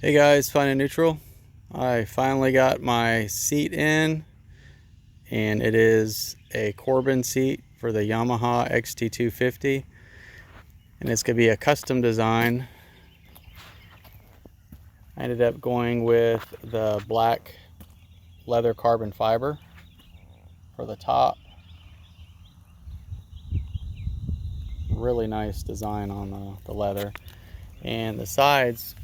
Hey guys, Fine and Neutral. I finally got my seat in, and it is a Corbin seat for the Yamaha XT250, and it's going to be a custom design. I ended up going with the black leather carbon fiber for the top. Really nice design on the leather. And the sides,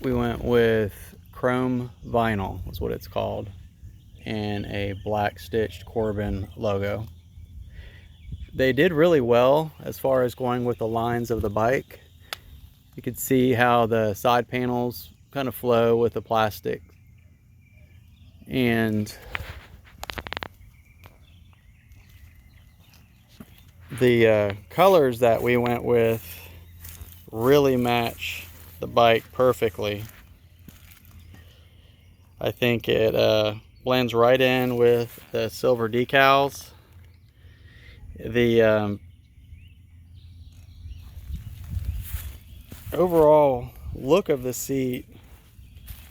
we went with chrome vinyl, is what it's called, and a black stitched Corbin logo. They did really well as far as going with the lines of the bike. You could see how the side panels kind of flow with the plastic, and the colors that we went with really match the bike perfectly. I think it blends right in with the silver decals. The overall look of the seat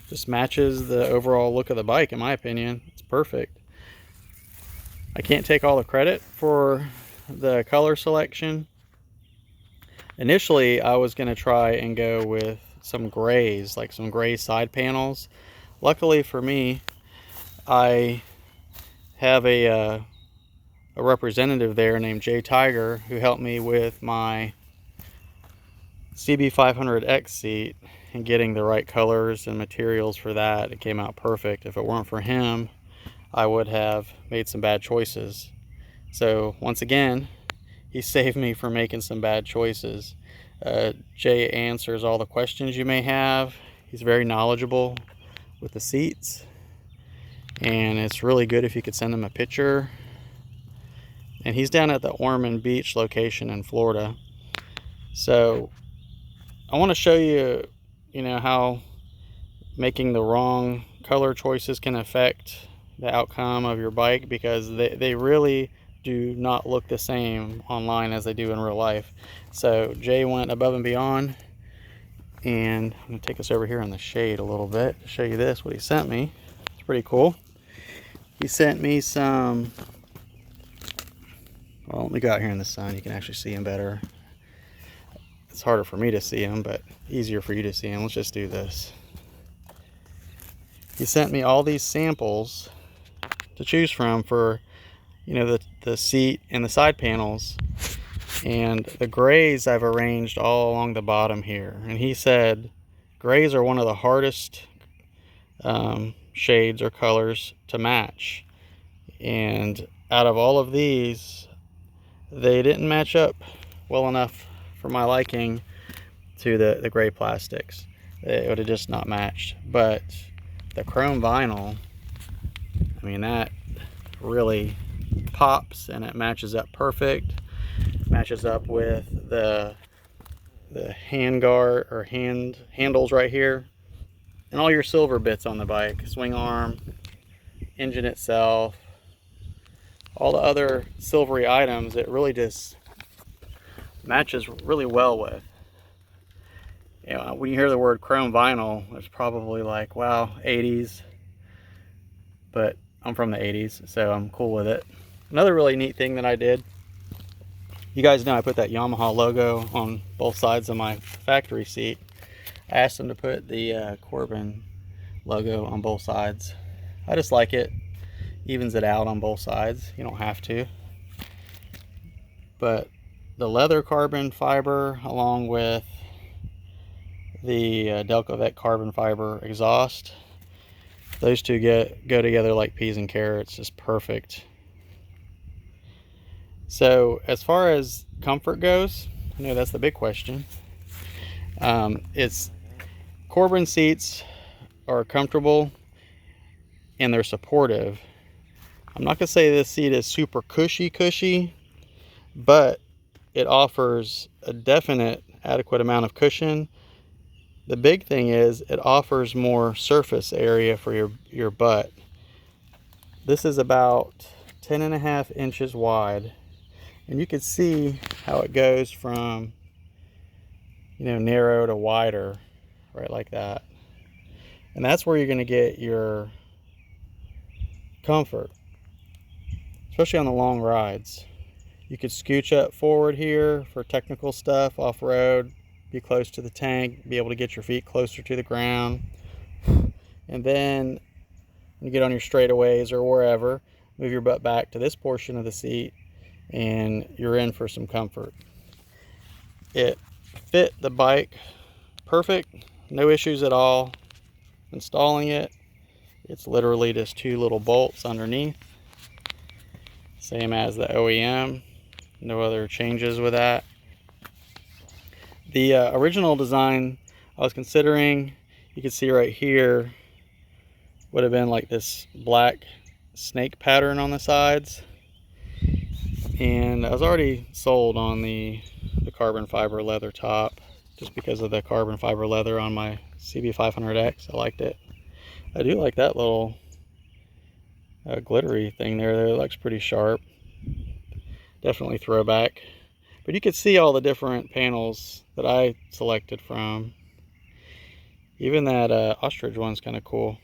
just matches the overall look of the bike, in my opinion. It's perfect. I can't take all the credit for the color selection. Initially, I was going to try and go with some grays, like some gray side panels. Luckily for me, I have a representative there named Jay Tigyer who helped me with my CB500X seat and getting the right colors and materials for that. It came out perfect. If it weren't for him, I would have made some bad choices. So once again, he saved me from making some bad choices. Jay answers all the questions you may have. He's very knowledgeable with the seats, and it's really good if you could send him a picture. And he's down at the Ormond Beach location in Florida. So I want to show you, how making the wrong color choices can affect the outcome of your bike, because they really do not look the same online as they do in real life. So Jay went above and beyond, and I'm going to take us over here in the shade a little bit to show you what he sent me. It's pretty cool. He sent me some, well, let me go out here in the sun. You can actually see him better. It's harder for me to see him, but easier for you to see him. Let's just do this. He sent me all these samples to choose from for, the seat and the side panels. And the grays I've arranged all along the bottom here. And he said grays are one of the hardest shades or colors to match. And out of all of these, they didn't match up well enough for my liking to the gray plastics. It would have just not matched. But the chrome vinyl, I mean, that really pops, and it matches up perfect. Matches up with the hand guard or handles right here, and all your silver bits on the bike, swing arm, engine itself, all the other silvery items. It really just matches really well with. When you hear the word chrome vinyl, it's probably like, wow, 80s, but I'm from the 80s, so I'm cool with it. Another really neat thing that I did, you guys know I put that Yamaha logo on both sides of my factory seat. I asked them to put the Corbin logo on both sides. I just like it. Evens it out on both sides. You don't have to. But the leather carbon fiber, along with the Delcovet carbon fiber exhaust, those two go together like peas and carrots. Just perfect. So as far as comfort goes, that's the big question. It's Corbin seats are comfortable and they're supportive. I'm not gonna say this seat is super cushy, but it offers a definite adequate amount of cushion. The big thing is it offers more surface area for your butt. This is about 10.5 inches wide. And you can see how it goes from, narrow to wider, right like that. And that's where you're going to get your comfort, especially on the long rides. You could scooch up forward here for technical stuff, off-road, be close to the tank, be able to get your feet closer to the ground. And then when you get on your straightaways or wherever, move your butt back to this portion of the seat and you're in for some comfort. It fit the bike perfect, no issues at all installing it. It's literally just 2 little bolts underneath, same as the OEM. No other changes with that. The original design I was considering, you can see right here, would have been like this black snake pattern on the sides. And I was already sold on the carbon fiber leather top, just because of the carbon fiber leather on my CB500X. I liked it. I do like that little glittery thing there. It looks pretty sharp. Definitely throwback. But you could see all the different panels that I selected from. Even that ostrich one's kind of cool.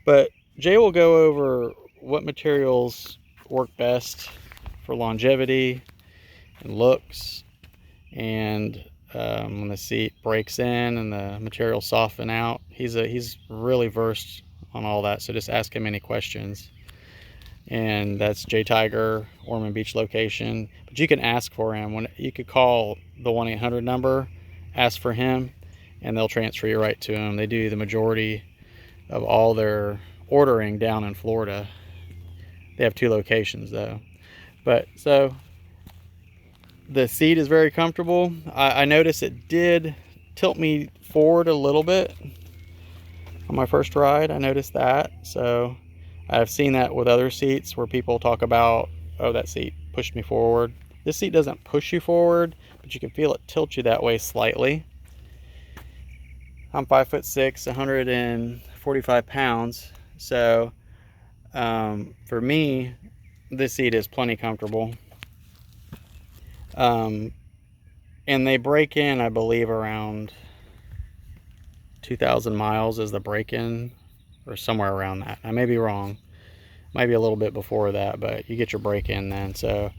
But Jay will go over what materials work best for longevity and looks, and when the seat breaks in and the materials soften out. He's really versed on all that, so just ask him any questions. And that's Jay Tigyer, Ormond Beach location. But you can ask for him. You could call the 1-800 number, ask for him, and they'll transfer you right to him. They do the majority of all their ordering down in Florida. They have 2 locations though. But so the seat is very comfortable. I noticed it did tilt me forward a little bit on my first ride. I noticed that. So I've seen that with other seats where people talk about, oh, that seat pushed me forward. This seat doesn't push you forward, but you can feel it tilt you that way slightly. I'm 5'6", 145 pounds. So for me, this seat is plenty comfortable. And they break in, I believe, around 2,000 miles is the break-in, or somewhere around that. I may be wrong. Might be a little bit before that, but you get your break-in then. So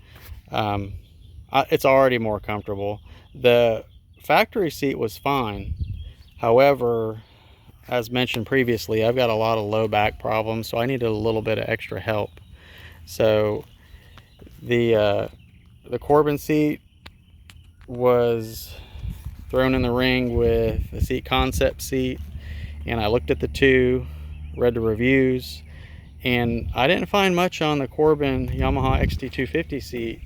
it's already more comfortable. The factory seat was fine. However, as mentioned previously, I've got a lot of low back problems, so I needed a little bit of extra help. So the Corbin seat was thrown in the ring with the seat concept seat, and I looked at the 2, read the reviews, and I didn't find much on the Corbin Yamaha XT250 seat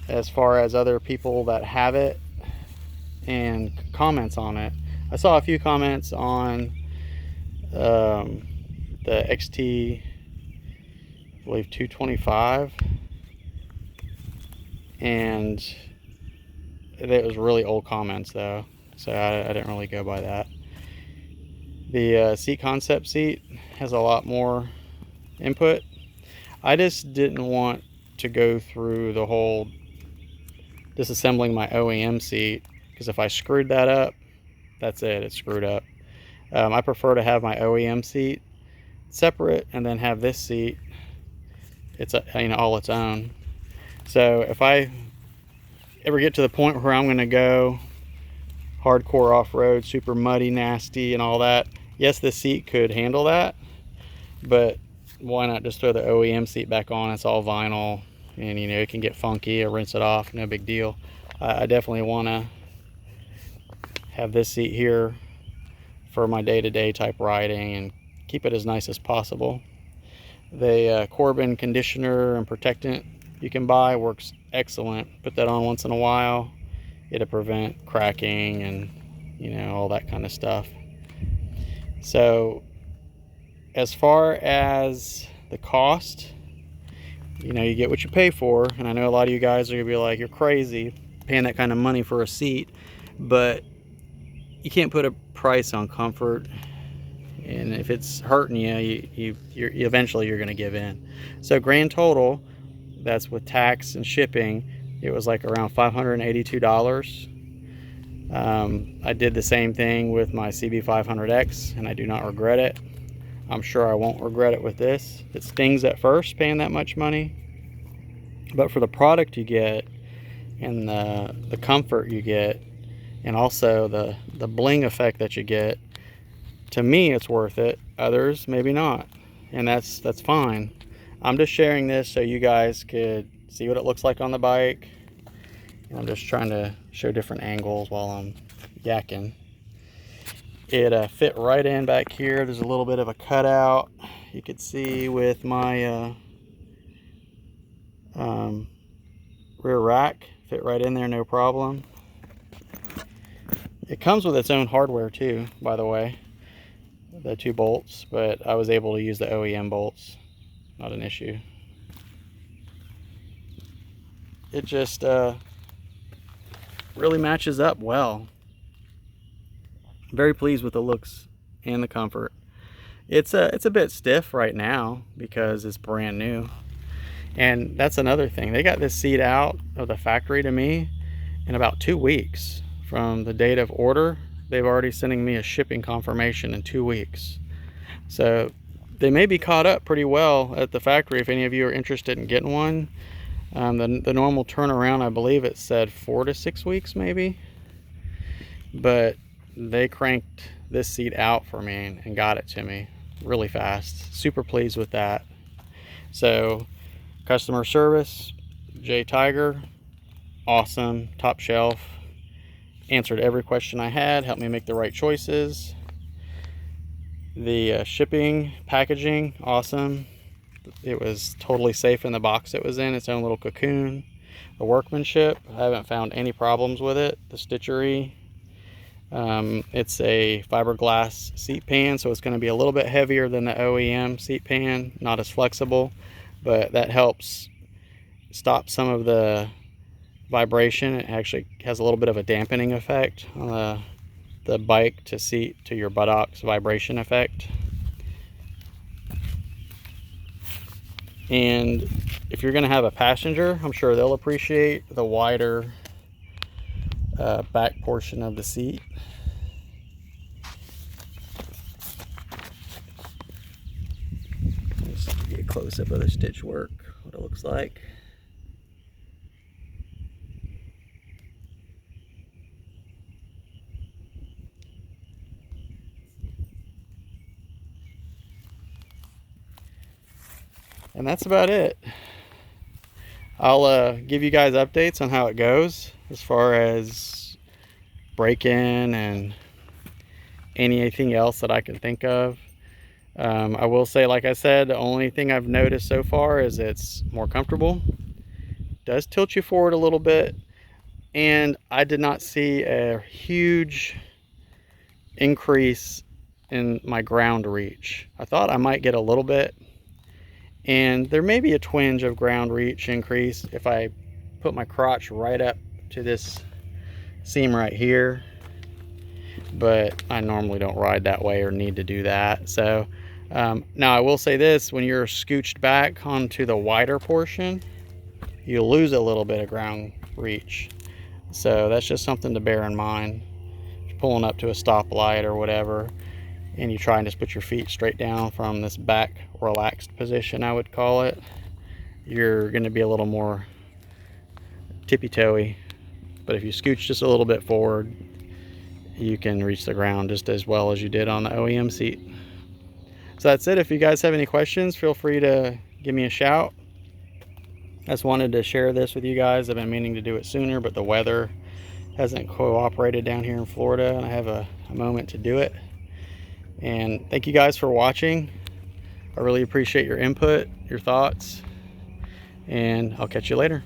as far as other people that have it and comments on it. I saw a few comments on the XT, I believe 225, and it was really old comments though, so I didn't really go by that. The seat concept seat has a lot more input. I just didn't want to go through the whole disassembling my OEM seat, because if I screwed that up, that's it, it's screwed up. I prefer to have my OEM seat separate and then have this seat, it's all its own. So if I ever get to the point where I'm going to go hardcore off-road, super muddy, nasty and all that, yes, this seat could handle that, but why not just throw the OEM seat back on? It's all vinyl, and it can get funky. I rinse it off, no big deal. I definitely want to have this seat here for my day-to-day type riding and keep it as nice as possible. The Corbin conditioner and protectant you can buy works excellent. Put that on once in a while. It'll prevent cracking and all that kind of stuff. So as far as the cost, you get what you pay for, and I know a lot of you guys are gonna be like, you're crazy paying that kind of money for a seat, but you can't put a price on comfort, and if it's hurting you, eventually you're gonna give in. So grand total, that's with tax and shipping, it was like around $582. I did the same thing with my CB500X, and I do not regret it. I'm sure I won't regret it with this. It stings at first paying that much money, but for the product you get and the comfort you get, and also the bling effect that you get, to me it's worth it. Others maybe not, and that's fine. I'm just sharing this so you guys could see what it looks like on the bike. I'm just trying to show different angles while I'm yakking. It fit right in back here. There's a little bit of a cutout you could see with my rear rack. Fit right in there, no problem. It comes with its own hardware too, by the way, the 2 bolts, but I was able to use the OEM bolts. Not an issue. It just really matches up well. Very pleased with the looks and the comfort. It's a bit stiff right now because it's brand new, and that's another thing. They got this seat out of the factory to me in about 2 weeks from the date of order. They've already sending me a shipping confirmation in 2 weeks, so they may be caught up pretty well at the factory if any of you are interested in getting one. The normal turnaround, I believe it said 4 to 6 weeks maybe, but they cranked this seat out for me and got it to me really fast. Super pleased with that. So customer service, Jay Tigyer, awesome, top shelf, answered every question I had, helped me make the right choices. The shipping, packaging, awesome. It was totally safe in the box it was in, its own little cocoon. The workmanship, I haven't found any problems with it. The stitchery, it's a fiberglass seat pan, so it's going to be a little bit heavier than the OEM seat pan, not as flexible, but that helps stop some of the vibration. It actually has a little bit of a dampening effect on the bike to seat to your buttocks vibration effect. And if you're going to have a passenger, I'm sure they'll appreciate the wider back portion of the seat. Just give you a close-up of the stitch work, what it looks like. And that's about it. I'll give you guys updates on how it goes as far as break-in and anything else that I can think of. I will say, like I said, the only thing I've noticed so far is it's more comfortable. It does tilt you forward a little bit, and I did not see a huge increase in my ground reach. I thought I might get a little bit, and there may be a twinge of ground reach increase if I put my crotch right up to this seam right here, but I normally don't ride that way or need to do that. So now I will say this, when you're scooched back onto the wider portion, you lose a little bit of ground reach. So that's just something to bear in mind. If you're pulling up to a stoplight or whatever, and you try and just put your feet straight down from this back relaxed position, I would call it, you're going to be a little more tippy-toey. But if you scooch just a little bit forward, you can reach the ground just as well as you did on the OEM seat. So that's it. If you guys have any questions, feel free to give me a shout. I just wanted to share this with you guys. I've been meaning to do it sooner, but the weather hasn't cooperated down here in Florida, and I have a moment to do it. And thank you guys for watching. I really appreciate your input, your thoughts, and I'll catch you later.